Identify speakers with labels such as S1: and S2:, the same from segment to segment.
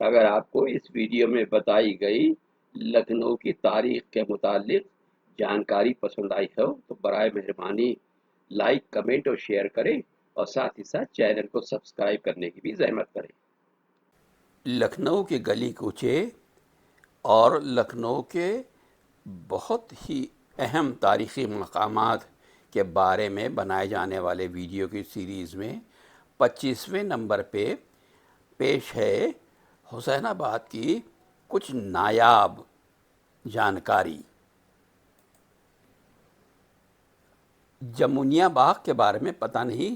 S1: اگر آپ کو اس ویڈیو میں بتائی گئی لکھنؤ کی تاریخ کے متعلق جانکاری پسند آئی ہو تو برائے مہربانی لائک کمنٹ اور شیئر کریں اور ساتھ ہی ساتھ چینل کو سبسکرائب کرنے کی بھی زحمت کریں۔ لکھنؤ کے گلی کوچے اور لکھنؤ کے بہت ہی اہم تاریخی مقامات کے بارے میں بنائے جانے والے ویڈیو کی سیریز میں 25ویں نمبر پہ پیش ہے حسین آباد کی کچھ نایاب جانکاری۔ جمونیا باغ کے بارے میں پتہ نہیں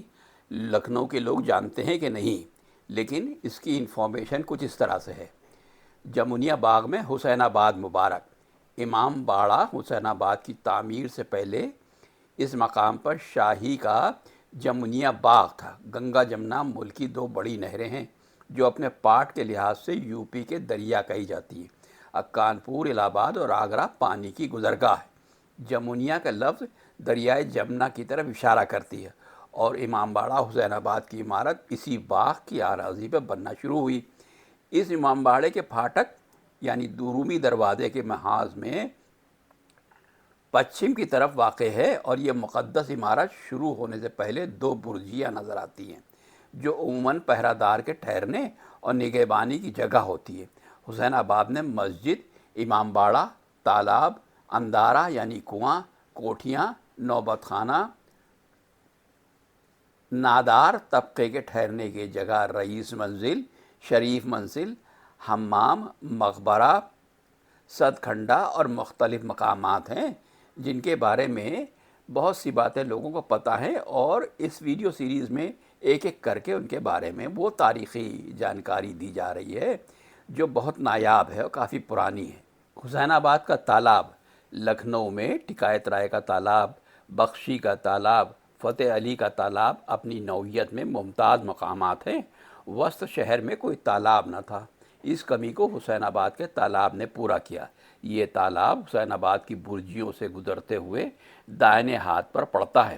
S1: لکھنؤ کے لوگ جانتے ہیں کہ نہیں، لیکن اس کی انفارمیشن کچھ اس طرح سے ہے۔ جمونیا باغ میں حسین آباد مبارک امام باڑہ حسین آباد کی تعمیر سے پہلے اس مقام پر شاہی کا جمونیا باغ تھا۔ گنگا جمنا ملک کی دو بڑی نہریں ہیں جو اپنے پاٹ کے لحاظ سے یوپی کے دریا کہی جاتی ہیں۔ کانپور، الہ آباد اور آگرہ پانی کی گزرگاہ ہے۔ جمونیا کا لفظ دریائے جمنا کی طرف اشارہ کرتی ہے اور امام باڑہ حسین آباد کی عمارت اسی باغ کی اراضی پہ بننا شروع ہوئی۔ اس امام باڑے کے پھاٹک یعنی درومی دروازے کے محاذ میں پچھم کی طرف واقع ہے اور یہ مقدس عمارت شروع ہونے سے پہلے دو برجیاں نظر آتی ہیں جو عموماً پہرہ دار کے ٹھہرنے اور نگہبانی کی جگہ ہوتی ہے۔ حسین آباد میں مسجد، امام باڑہ، تالاب، اندارہ یعنی کنواں، کوٹھیاں، نوبت خانہ، نادار طبقے کے ٹھہرنے کی جگہ، رئیس منزل، شریف منزل، حمام، مقبرہ، صد کھنڈا اور مختلف مقامات ہیں جن کے بارے میں بہت سی باتیں لوگوں کو پتہ ہیں، اور اس ویڈیو سیریز میں ایک ایک کر کے ان کے بارے میں وہ تاریخی جانکاری دی جا رہی ہے جو بہت نایاب ہے اور کافی پرانی ہے۔ حسین آباد کا تالاب لکھنؤ میں ٹکایت رائے کا تالاب، بخشی کا تالاب، فتح علی کا تالاب اپنی نوعیت میں ممتاز مقامات ہیں۔ وسط شہر میں کوئی تالاب نہ تھا، اس کمی کو حسین آباد کے تالاب نے پورا کیا۔ یہ تالاب حسین آباد کی برجیوں سے گزرتے ہوئے دائیں ہاتھ پر پڑتا ہے،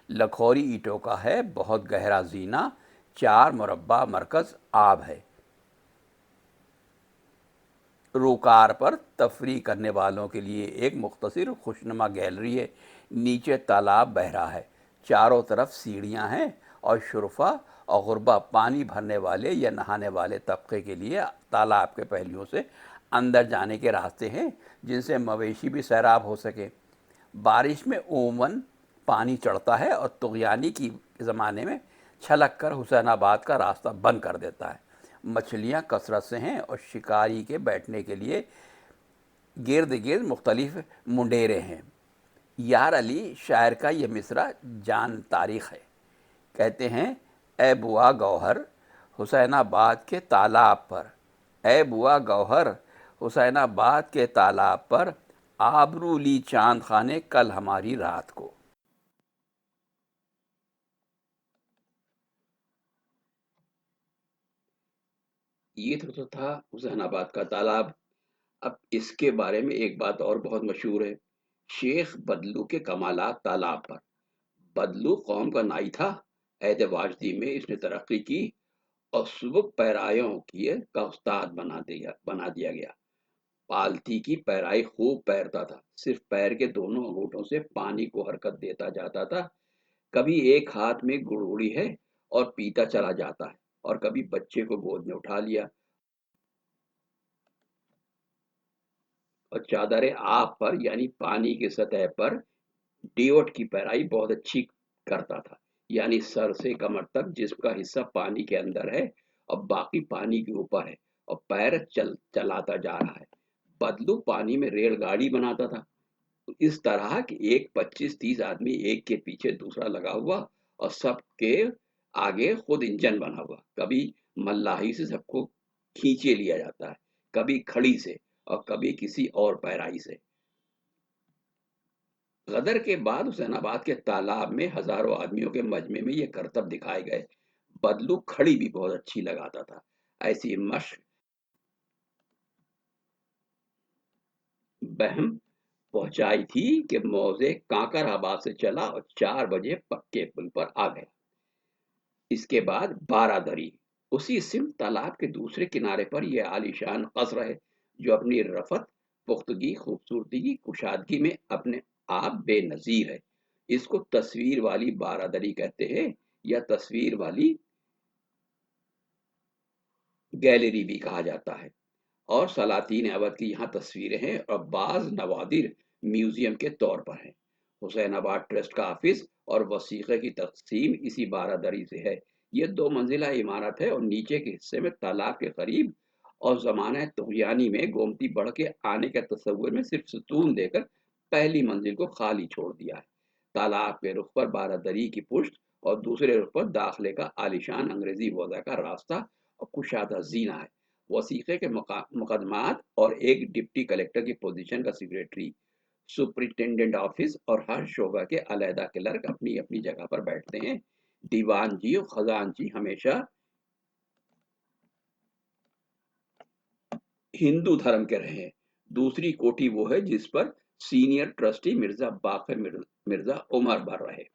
S1: لکھوری اینٹوں کا ہے، بہت گہرا زینہ، 4 مربع مرکز آب ہے۔ روکار پر تفریح کرنے والوں کے لیے ایک مختصر خوشنما گیلری ہے۔ نیچے تالاب بہہ رہا ہے، چاروں طرف سیڑھیاں ہیں اور شرفا اور غربا پانی بھرنے والے یا نہانے والے طبقے کے لیے تالاب کے پہلیوں سے اندر جانے کے راستے ہیں جن سے مویشی بھی سیراب ہو سکے۔ بارش میں عموماً پانی چڑھتا ہے اور طغیانی کی زمانے میں چھلک کر حسین آباد کا راستہ بند کر دیتا ہے۔ مچھلیاں کثرت سے ہیں اور شکاری کے بیٹھنے کے لیے گرد گرد مختلف منڈیرے ہیں۔ یار علی شاعر کا یہ مصرع جان تاریخ ہے، کہتے ہیں: اے بوا گوہر حسین آباد کے تالاب پر، اے بوا گوہر حسین آباد کے تالاب پر، آبرو لی چاند خانے کل ہماری رات کو۔ یہ تو تھا حسین آباد کا تالاب۔ اب اس کے بارے میں ایک بات اور بہت مشہور ہے، شیخ بدلو کے کمالات تالاب پر۔ بدلو قوم کا نائی تھا، عہد واجدی میں اس نے ترقی کی اور سبک پیرایوں کا استاد بنا دیا گیا۔ پالتی کی پیرائی خوب پیرتا تھا، صرف پیر کے دونوں انگوٹھوں سے پانی کو حرکت دیتا جاتا تھا۔ کبھی ایک ہاتھ میں گڑگڑی ہے اور پیتا چلا جاتا ہے، اور کبھی بچے کو گود میں اٹھا لیا اور چادر آب پر یعنی پانی کی سطح پر ڈیوٹ کی پیرائی بہت اچھی کرتا تھا، یعنی سر سے کمر تک جسم کا حصہ پانی کے اندر ہے اور باقی پانی کے اوپر ہے اور پیر چلاتا جا رہا ہے۔ بدلو پانی میں ریل گاڑی بناتا تھا، اس طرح کہ ایک 25-30 آدمی ایک کے پیچھے دوسرا لگا ہوا اور سب کے آگے خود انجن بنا ہوا۔ کبھی ملاحی سے سب کو کھینچے لیا جاتا ہے، کبھی کھڑی سے اور کبھی کسی اور پیرائی سے۔ غدر کے بعد حسین آباد کے تالاب میں ہزاروں آدمیوں کے مجمع میں یہ کرتب دکھائے گئے۔ بدلو کھڑی بھی بہت اچھی لگاتا تھا۔ ایسی مشق بہم پہنچائی تھی کہ موزے کانکر آباد سے چلا اور 4 بجے پکے پل پر آ گیا۔ اس کے بعد 12 دری उसी सिम तालाब के दूसरे किनारे पर यह आलीशान कस्र है, जो अपनी रफत, पुख्तगी, खूबसूरती, कुशादगी में अपने आप बेनज़ीर है। इसको तस्वीर वाली बारादरी कहते हैं, या तस्वीर वाली गैलरी भी कहा जाता है। और सलातीन अवध की यहाँ तस्वीरें हैं और बाज नवादिर म्यूजियम के तौर पर हैं। हुसैनाबाद ट्रस्ट का ऑफिस और वसीक़े की तकसीम इसी बारादरी से है। ये 2 मंजिला इमारत है और नीचे के हिस्से में तालाब के करीब और ज़माना तुग़यानी में गोमती बढ़ के आने के तसव्वुर में सिर्फ सतून देकर पहली मंजिल को खाली छोड़ दिया है। तालाब के रुख पर बारादरी की पुश्त और दूसरे रुख पर दाखिले का आलिशान अंग्रेजी वज़ा का रास्ता और कुशादा जीना है। वसीक़े के मुकदमात और एक डिप्टी कलेक्टर की पोजीशन का सेक्रेटरी, सुपरिटेंडेंट ऑफिस और हर शोबा के अलहदा क्लर्क अपनी अपनी जगह पर बैठते हैं। दीवान जी और खजान जी हमेशा हिंदू धर्म के रहे हैं। दूसरी कोठी वो है जिस पर सीनियर ट्रस्टी मिर्जा बाकर मिर्जा उमर भर रहे।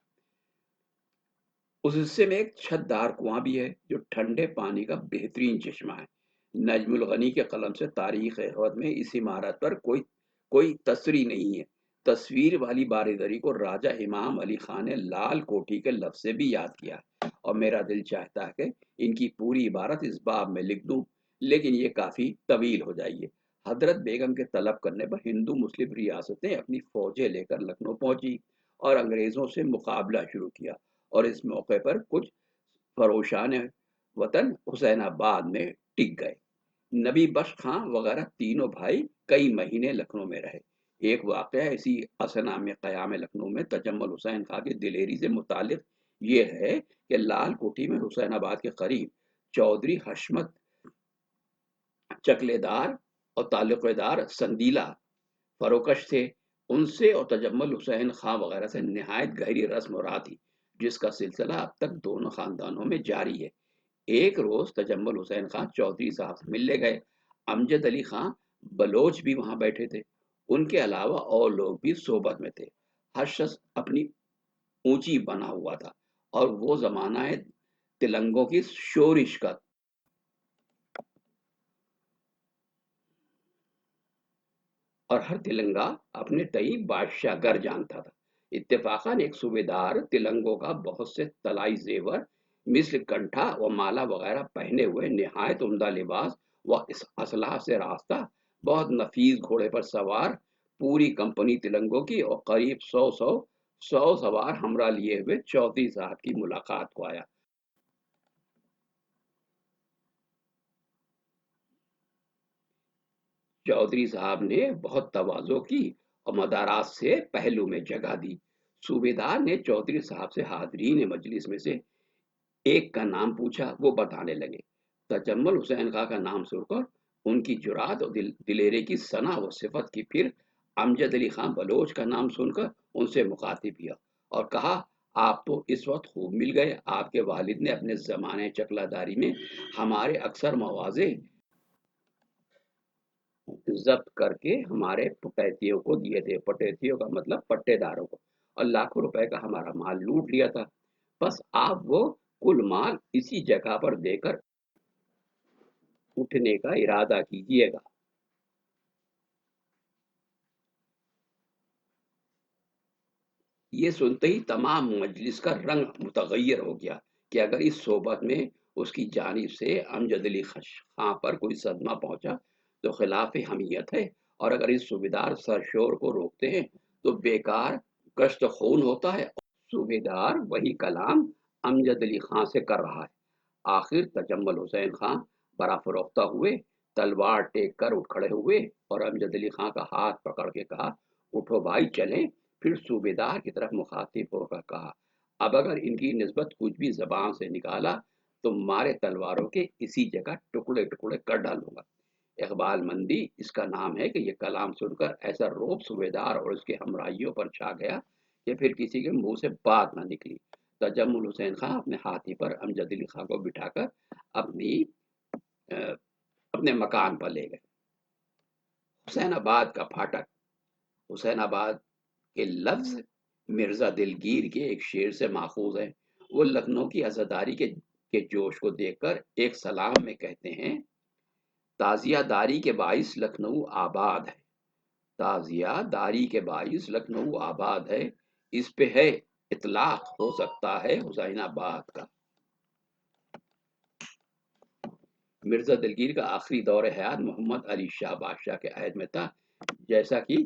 S1: उस हिस्से में एक छतदार कुआं भी है जो ठंडे पानी का बेहतरीन चश्मा है। नजमुल गनी के कलम से तारीख अवध में इस इमारत पर कोई कोई तस्री नहीं है। तस्वीर वाली बारीदरी को राजा इमाम अली खान ने लाल कोठी के लफ्ज से भी याद किया है और मेरा दिल चाहता है कि इनकी पूरी इबारत इस बाब में लिख दूं, लेकिन ये काफ़ी तवील हो जाएगी। हजरत बेगम के तलब करने पर हिंदू मुस्लिम रियासतें अपनी फौजें लेकर लखनऊ पहुंची और अंग्रेज़ों से मुकाबला शुरू किया और इस मौके पर कुछ फरोशान वतन हुसैनाबाद में टिक गए। नबी बख्श खां वगैरह तीनों भाई कई महीने लखनऊ में रहे। एक वाक़या इसी असना में क़याम लखनऊ में तजम्मुल हुसैन खां की दिलेरी से मुतालिक ये है कि लाल कोठी में हुसैनाबाद के करीब चौधरी हशमत चकलेदार और ताल्लुकेदार संदीला फरोकश थे। उनसे और तजम्मुल हुसैन खां वगैरह से निहायत गहरी रस्म और थी, जिसका सिलसिला अब तक दोनों खानदानों में जारी है। एक रोज तजम्मुल हुसैन खां चौधरी साहब से मिलने गए। अमजद अली खां बलोच भी वहां बैठे थे। उनके अलावा और लोग भी सोबत में थे। हर शख्स अपनी ऊंची बना हुआ था और वो जमाना है तिलंगों की शोरिश का और हर तिलंगा अपने तई बादशाह गर जानता था। इत्तेफाकन एक सूबेदार तिलंगों का बहुत से तलाई जेवर, मिस्र कंठा व माला वगैरह पहने हुए निहायत उम्दा लिबास व इस असलाह से रास्ता, बहुत नफीस घोड़े पर सवार पूरी कंपनी तिलंगों की और करीब सौ सवार हमरा लिए हुए चौधरी साहब की मुलाकात को आया। चौधरी साहब ने बहुत तवाज़ो की और मदारात से पहलू में जगह दी। सूबेदार ने चौधरी साहब से हाज़रीन मजलिस में से एक का नाम पूछा। वो बताने लगे। तजम्मुल हुसैन खां का नाम सुनकर उनकी जुरात और दिलेरे की सना व सिफत की। फिर अमजद अली खां बलोच का नाम सुनकर उनसे मुखातिब किया और कहा, आप तो इस वक्त खूब मिल गए। आपके वालिद ने अपने ज़माने चकलादारी में हमारे अक्सर मवाज़े जब्त करके हमारे पटैतियों को दिए थे। पटैतियों का मतलब पट्टेदारों को, और लाखों रुपए का हमारा माल लूट लिया था। बस आप वो कुल माल इसी जगह पर देकर उठने का इरादा कीजिएगा। ये सुनते ही तमाम मजलिस का रंग मुतगैर हो गया कि अगर इस सोबत में उसकी जानिब से अमजद अली खां पर कोई सदमा पहुंचा तो खिलाफ हमीयत है, और अगर इस सूबेदार सरशोर को रोकते हैं तो बेकार कष्ट खून होता है। सूबेदार वही कलाम अमजद अली खां से कर रहा है। आखिर तजम्मुल हुसैन खां बड़ा फरोख्ता हुए, तलवार टेक कर उठ खड़े हुए और अमजद अली खां का हाथ पकड़ के कहा, उठो भाई चलें। फिर सूबेदार की तरफ मुखातिब होकर कहा, अब अगर इनकी निस्बत कुछ भी जबान से निकाला तो मारे तलवारों के इसी जगह टुकड़े टुकड़े कर डालूंगा। इकबाल मंदी इसका नाम है कि यह कलाम सुनकर ऐसा रोब सूबेदार और उसके हमराहियों पर छा गया कि फिर किसी के मुंह से बात ना निकली। तजम्मुल हुसैन खां अपने हाथी पर अमजद अली खां को बिठाकर अपनी अ, अपने मकान पर ले गए। हुसैनाबाद का फाटक। हुसैनाबाद के लफ्ज मिर्जा दिलगीर के एक शेर से माखूज है। वो लखनऊ की आज़ादारी के کے جوش کو دیکھ کر ایک سلام میں کہتے ہیں، تازیہ داری کے باعث لکھنؤ آباد ہے، تازیہ داری کے باعث لکھنؤ آباد ہے، اس پہ ہے اطلاق ہو سکتا ہے حسین آباد کا۔ مرزا دلگیر کا آخری دور حیات محمد علی شاہ بادشاہ کے عہد میں تھا، جیسا کہ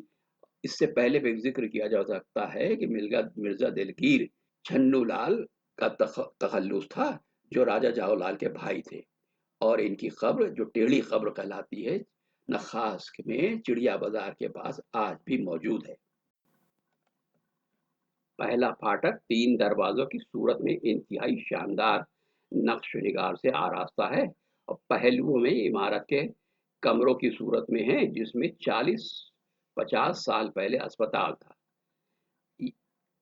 S1: اس سے پہلے بھی ذکر کیا جا سکتا ہے کہ مرزا دلگیر چھنو لال کا تخلص تھا، جو راجہ جاؤ لال کے بھائی تھے، اور ان کی قبر جو ٹیڑھی قبر کہلاتی ہے، نخاس میں چڑیا بازار کے پاس آج بھی موجود ہے۔ پہلا پھاٹک 3 دروازوں کی صورت میں انتہائی شاندار نقش و نگار سے آراستہ ہے، اور پہلوؤں میں عمارت کے کمروں کی صورت میں ہے، جس میں 40-50 سال پہلے اسپتال تھا۔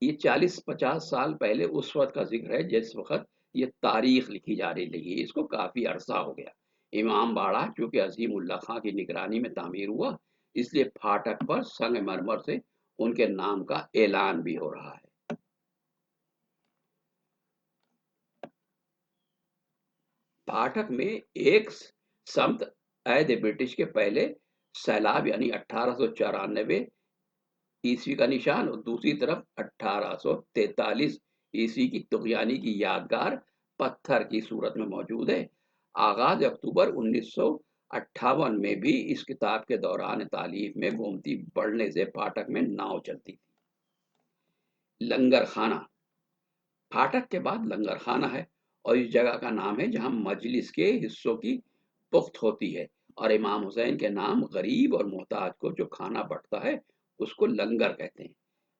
S1: یہ 40-50 سال پہلے اس وقت کا ذکر ہے جس وقت یہ تاریخ لکھی جانے لگی، اس کو کافی عرصہ ہو گیا۔ امام باڑہ چونکہ عظیم اللہ خان کی نگرانی میں تعمیر ہوا، اس لیے پھاٹک پر سنگ مرمر سے ان کے نام کا اعلان بھی ہو رہا ہے۔ پھاٹک میں ایک سمت عہد برٹش کے پہلے سیلاب یعنی 1894 عیسوی کا نشان، اور دوسری طرف 1843 عیسوی کی طغیانی کی یادگار پتھر کی صورت میں موجود ہے۔ آغاز اکتوبر 1958 میں بھی اس کتاب کے دوران تالیف میں گومتی بڑھنے سے پھاٹک میں ناؤ چلتی تھی۔ لنگر خانہ، پھاٹک کے بعد لنگر خانہ ہے، اور اس جگہ کا نام ہے جہاں مجلس کے حصوں کی پخت ہوتی ہے، اور امام حسین کے نام غریب اور محتاج کو جو کھانا بٹتا ہے اس کو لنگر کہتے ہیں۔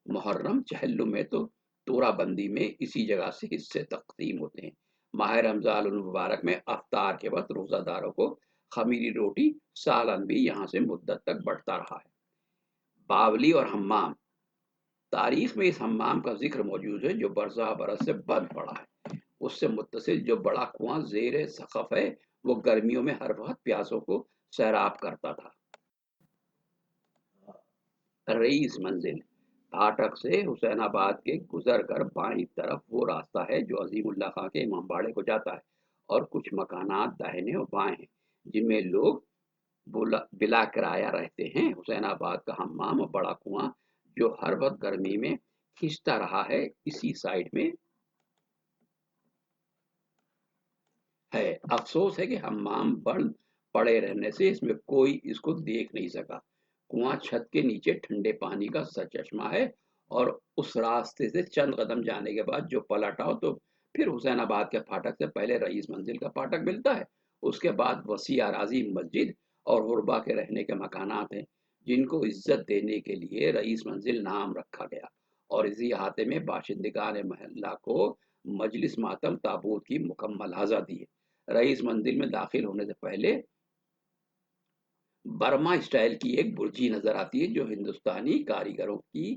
S1: محرم چہلم میں تو تورا بندی میں اسی جگہ سے حصے تقسیم ہوتے ہیں۔ ماہ رمضان المبارک میں افطار کے وقت روزہ داروں کو خمیری روٹی سالن بھی یہاں سے مدت تک بڑھتا رہا ہے۔ باولی اور حمام، تاریخ میں اس حمام کا ذکر موجود ہے جو برسہ برس سے بند پڑا ہے۔ اس سے متصل جو بڑا کنواں زیر سقف ہے وہ گرمیوں میں ہر وقت پیاسوں کو سیراب کرتا تھا۔ رئیس منزل، پھاٹک سے حسین آباد کے گزر کر بائیں طرف وہ راستہ ہے جو عظیم اللہ خان کے امام باڑے کو جاتا ہے، اور کچھ مکانات داہنے اور بائیں ہیں جن میں لوگ بلا کرایہ رہتے ہیں۔ حسین آباد کا حمام اور بڑا کنواں جو ہر وقت گرمی میں کھنچتا رہا ہے، اسی سائڈ میں ہے۔ افسوس ہے کہ حمام بند پڑے رہنے سے اس میں کوئی اس کو دیکھ نہیں سکا۔ کنواں چھت کے نیچے ٹھنڈے پانی کا سرچشمہ ہے، اور اس راستے سے چند قدم جانے کے بعد جو پلٹ آؤ تو پھر حسین آباد کے پھاٹک سے پہلے رئیس منزل کا پھاٹک ملتا ہے۔ اس کے بعد وسیع اراضی مسجد اور غربا کے رہنے کے مکانات ہیں، جن کو عزت دینے کے لیے رئیس منزل نام رکھا گیا، اور اسی احاطے میں باشندگان محلہ کو مجلس ماتم تابوت کی مکمل آزادی ہے۔ رئیس منزل میں داخل ہونے سے پہلے برما اسٹائل کی ایک برجی نظر آتی ہے جو ہندوستانی کاریگروں کی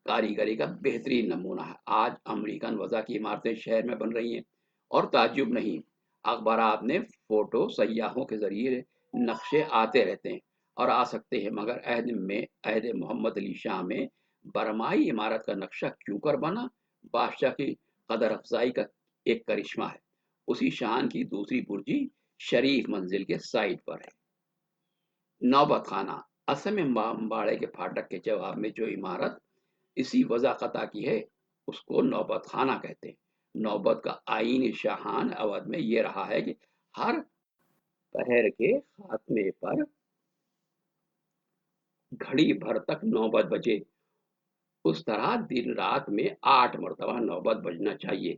S1: کاریگری کا بہترین نمونہ ہے۔ آج امریکن وضع کی عمارتیں شہر میں بن رہی ہیں، اور تعجب نہیں، اخبارات میں فوٹو سیاحوں کے ذریعے نقشے آتے رہتے ہیں اور آ سکتے ہیں، مگر عہد محمد علی شاہ میں برمائی عمارت کا نقشہ کیوں کر بنا؟ بادشاہ کی قدر افزائی کا ایک کرشمہ ہے۔ اسی شان کی دوسری برجی شریف منزل کے سائٹ پر ہے۔ نوبت خانہ، اصل میں امباڑے کے پھاٹک کے جواب میں جو عمارت اسی وضاقتہ کی ہے اس کو نوبت خانہ کہتے ہیں۔ نوبت کا آئین شاہان اودھ میں یہ رہا ہے کہ ہر پہر کے خاتمے پر گھڑی بھر تک نوبت بجے، اس طرح دن رات میں 8 مرتبہ نوبت بجنا چاہیے،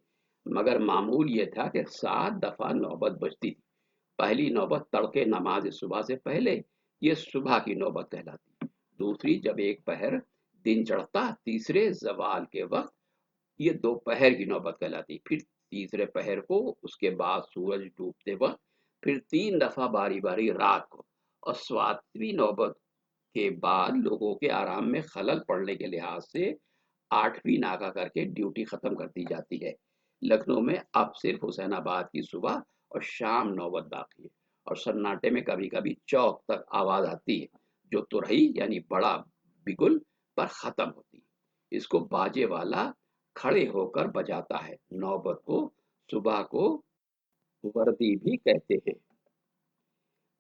S1: مگر معمول یہ تھا کہ 7 دفعہ نوبت بجتی تھی۔ پہلی نوبت تڑکے نماز صبح سے پہلے، یہ صبح کی نوبت کہلاتی۔ دوسری جب ایک پہر دن چڑھتا، تیسرے زوال کے وقت، یہ دوپہر کی نوبت کہلاتی۔ پھر تیسرے پہر کو، اس کے بعد سورج ڈوبتے وقت، پھر 3 دفعہ باری باری رات کو، اور 7ویں نوبت کے بعد لوگوں کے آرام میں خلل پڑنے کے لحاظ سے 8ویں ناکہ کر کے ڈیوٹی ختم کر دی جاتی ہے۔ لکھنؤ میں اب صرف حسین آباد کی صبح اور شام نوبت باقی ہے، اور سناٹے میں کبھی کبھی چوک تک آواز آتی ہے جو ترہی یعنی بڑا بگل پر ختم ہوتی ہے۔ اس کو باجے والا کھڑے ہو کر بجاتا ہے۔ نوبت کو صبح کو वर्दी भी कहते हैं।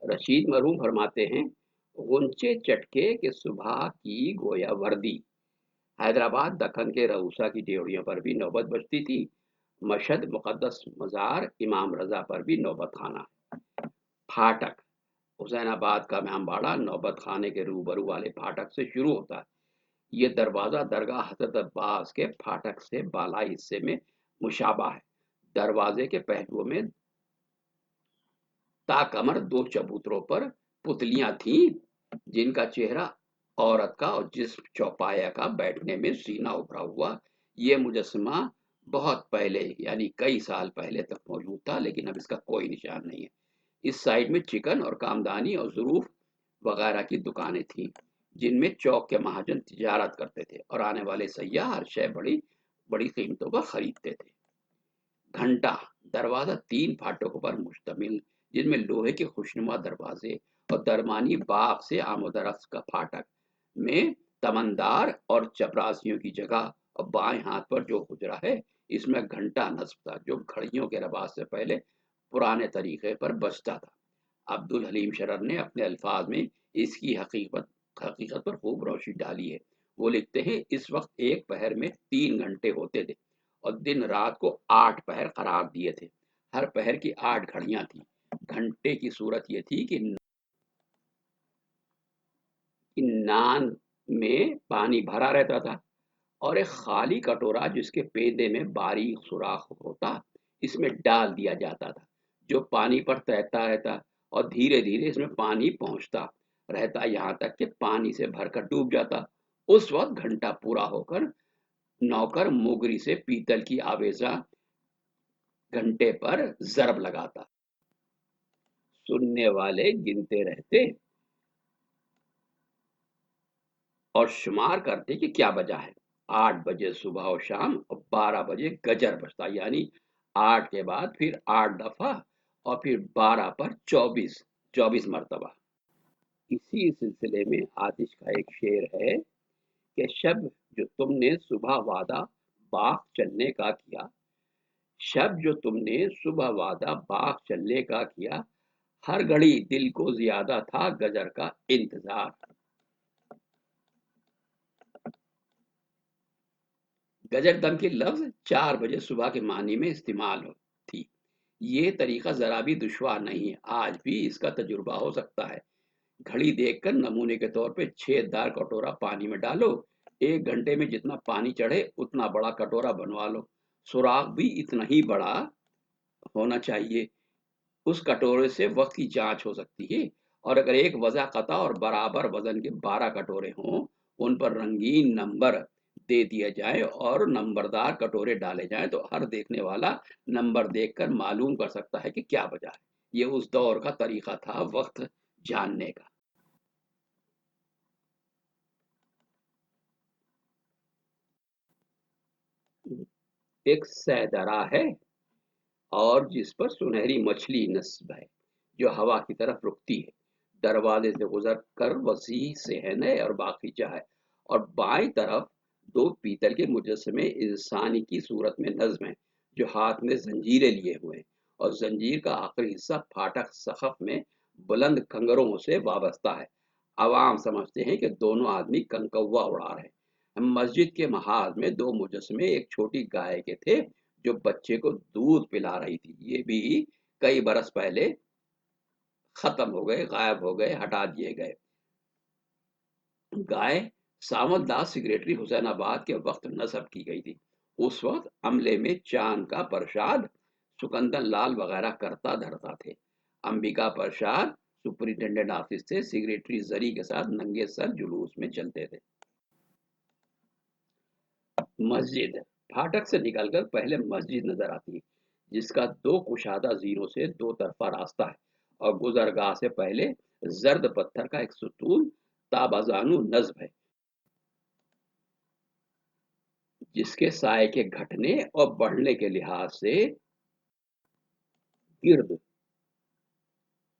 S1: रशीद मरहूम फरमाते हैं, गुंचे चटके के सुबह की गोया वर्दी। हैदराबाद दक्कन के रऊसा की डेवड़ियों पर भी नौबत बजती थी। मशहद मुक़द्दस मज़ार इमाम रज़ा पर भी नौबत खाना। फाटक, हुसैनाबाद का इमामबाड़ा नौबत खाने के रूबरू वाले फाटक से शुरू होता है। ये दरवाज़ा दरगाह हज़रत अब्बास के फाटक से बालाई हिस्से में मुशाबा है। दरवाजे के पहलुओं में ताकमर दो चबूतरों पर पुतलियां थीं, जिनका चेहरा औरत का और जिस्म चौपाया का बैठने में सीना उभरा हुआ। ये मुजस्समा बहुत पहले यानी कई साल पहले तक मौजूद था, लेकिन अब इसका कोई निशान नहीं है। इस साइड में चिकन और कामदानी और ज़रूफ वगैरह की दुकानें थीं, जिनमें चौक के महाजन तिजारत करते थे और आने वाले सयाह हर शय बड़ी बड़ी कीमतों पर खरीदते थे। घंटा, दरवाज़ा 3 फाटकों पर मुश्तमिल, जिनमें लोहे के खुशनुमा दरवाजे और दरमानी बाग से आमोदरख्त का फाटक में तमंदार और चपरासियों की जगह, और बाएं हाथ पर जो हुजरा है, इसमें घंटा नस्ब था, जो घड़ियों के रवाज से पहले पुराने तरीके पर बजता था। अब्दुल हलीम शरर ने अपने अल्फाज में इसकी हकीकत पर खूब रोशनी डाली है। वो लिखते हैं, इस वक्त एक पहर में 3 घंटे होते थे और दिन रात को 8 पहर करार दिए थे। हर पहर की 8 घड़ियां थी। घंटे की सूरत ये थी कि नान में पानी भरा रहता था और एक खाली कटोरा जिसके पेंदे में बारीक सुराख होता, इसमें डाल दिया जाता था, जो पानी पर तैरता रहता और धीरे धीरे इसमें पानी पहुंचता रहता, यहाँ तक कि पानी से भरकर डूब जाता। उस वक्त घंटा पूरा होकर नौकर मोगरी से पीतल की आवेजा घंटे पर जरब लगाता। सुनने वाले गिनते रहते और शुमार करते कि क्या बजा है। 8 बजे सुबह और शाम और 12 बजे गजर बजता, यानी 8 के बाद फिर 8 दफा और फिर 12 पर 24 मरतबा। इसी सिलसिले में आतिश का एक शेर है कि शब जो तुमने सुबह वादा बाग चलने का किया, शब जो तुमने सुबह वादा बाग चलने का किया, हर घड़ी दिल को ज्यादा था गजर का इंतजार। गजर दम की लफ्ज 4 बजे सुबह के मानी में इस्तेमाल थी। ये तरीका जरा भी दुश्वार नहीं है, आज भी इसका तजुर्बा हो सकता है। घड़ी देखकर नमूने के तौर पे छेददार कटोरा पानी में डालो, 1 घंटे में जितना पानी चढ़े उतना बड़ा कटोरा बनवा लो। सुराख भी इतना ही बड़ा होना चाहिए। उस कटोरे से वक्त की जांच हो सकती है। और अगर एक वज़ा कता और बराबर वजन के 12 कटोरे हों, उन पर रंगीन नंबर दे दिए जाए और नंबरदार कटोरे डाले जाएं, तो हर देखने वाला नंबर देखकर मालूम कर सकता है कि क्या वजह है। ये उस दौर का तरीका था वक्त जानने का। एक सैदरा है और जिस पर सुनहरी मछली नस्ब है, जो हवा की तरफ रुकती है। दरवाजे से गुजर कर वसी सहन है और बागीचा है, और बाईं तरफ दो पीतल के मुजस्समे इंसानी की सूरत में नज्म है, जो हाथ में जंजीरें लिए हुए हैं, और जंजीर का आखिरी हिस्सा फाटक सखफ में बुलंद कंगरों से वाबस्ता है। अवाम समझते हैं कि दोनों आदमी कंकौवा उड़ा रहे हैं। मस्जिद के महाज में दो मुजस्समे एक छोटी गाय के थे, जो बच्चे को दूध पिला रही थी। ये भी कई बरस पहले खत्म हो गए, गायब हो गए, हटा दिए गए। गाय सावंत दास सेक्रेटरी हुसैनाबाद के वक्त नस्ब की गई थी। उस वक्त अमले में चांद का प्रसाद सुकंदन लाल वगैरह करता धरता थे। अंबिका प्रसाद सुपरिटेंडेंट ऑफिस से सेक्रेटरी जरी के साथ नंगे सर जुलूस में चलते थे। मस्जिद, फाटक से निकलकर पहले मस्जिद नजर आती है, जिसका दो कुशादा जीनों से दो तरफा रास्ता है, और गुजरगाह से पहले जर्द पत्थर का एक सुतून ताबाजानू नस्ब है, जिसके साय के घटने और बढ़ने के लिहाज से गिर्द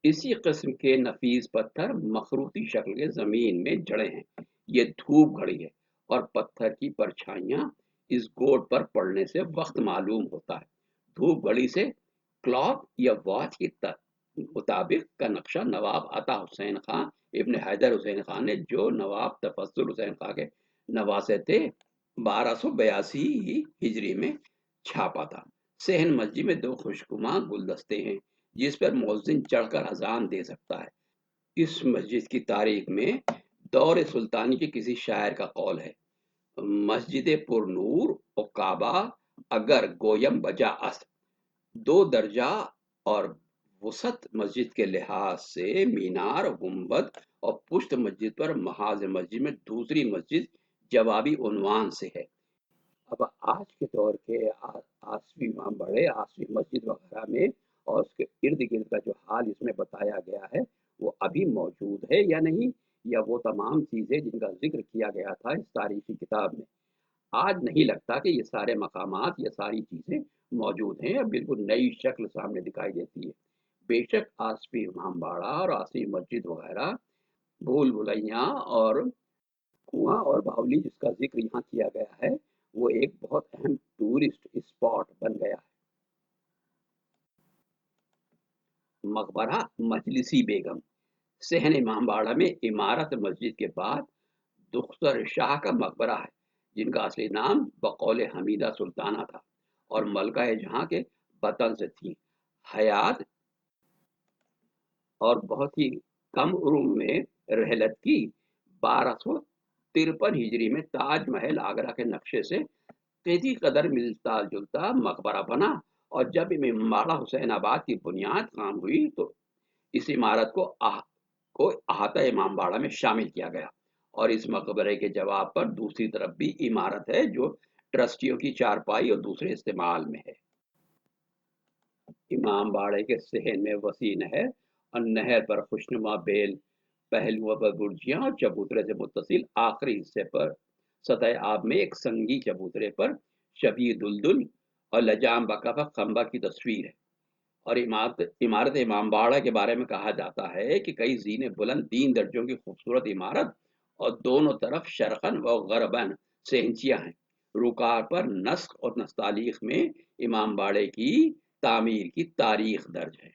S1: इसी किस्म के नफीस पत्थर मखरूती शक्ल के जमीन में जड़े हैं। ये धूप घड़ी है और पत्थर की परछाइयां इस गोड पर पड़ने से वक्त मालूम होता है। धूप घड़ी से क्लॉक या वॉच के मुताबिक का नक्शा नवाब अता हुसैन खां इब्न हैदर हुसैन खान ने, जो नवाब तफस्सुल हुसैन खां के नवासे थे, 1282 हिजरी में छापा था। सहन मस्जिद में दो खुशनुमा गुलदस्ते हैं जिस पर मुअज्जिन चढ़कर अजान दे सकता है। इस मस्जिद की तारीख में दौर सुल्तानी के किसी शायर का कौल है, मस्जिद पुरनूर और काबा अगर गोयम बजा अस्त, दो दर्जा और वसत मस्जिद के लिहाज से मीनार, गुंबद और पुश्त मस्जिद पर महाज मस्जिद में दूसरी मस्जिद जवाबी उन्वान से है। अब आज के दौर के आसवी इमाम बड़े आसवी मस्जिद वगैरह में और उसके इर्द गिर्द का जो हाल इसमें बताया गया है वो अभी मौजूद है या नहीं, या वो तमाम चीज़ें जिनका जिक्र किया गया था इस तारीखी किताब में, आज नहीं लगता कि ये सारे मकामात, ये सारी चीज़ें मौजूद हैं। अब बिल्कुल नई शक्ल सामने दिखाई देती है। बेशक आसफी इमाम बाड़ा और आसफी मस्जिद वगैरह, भूल भुलैया और कुआं और बावली जिसका जिक्र यहाँ किया गया है, वो एक बहुत अहम टूरिस्ट स्पॉट बन गया है। मकबरा मजलिसी बेगम सहन इमाम बाड़ा में इमारत मस्जिद के बाद दुख्तर शाह का मकबरा है, जिनका असली नाम बकौल हमीदा सुल्ताना था और मलका जहाँ के वतन से थी। हयात और बहुत ही कम उम्र में रहलत की। 1253 हिजरी में ताजमहल आगरा के नक्शे से तेजी कदर मिलता जुलता मकबरा बना, और जब इमाम हुसैनाबाद की बुनियाद काम हुई तो इस इमारत को अहाता इमाम बाड़ा में शामिल किया गया। और इस मकबरे के जवाब पर दूसरी तरफ भी इमारत है जो ट्रस्टियों की चारपाई और दूसरे इस्तेमाल में है। इमाम बाड़े के सहन में वसी नहर और नहर पर खुशनुमा बेल पहलुओं पर बुर्जियां और चबूतरे से मुत्तसिल आखिरी हिस्से पर सतह आब में एक संगी चबूतरे पर शबीर दुलदुल और लजाम बकाफा खंबा की तस्वीर है। और इमारत इमारत इमाम बाड़ा के बारे में कहा जाता है कि कई जीने बुलंद 3 दर्जों की खूबसूरत इमारत और दोनों तरफ शरकन व गरबन सेंचियां हैं। रुकार पर नस्ख और नस्तालीख में इमाम बाड़े की तामीर की तारीख दर्ज है।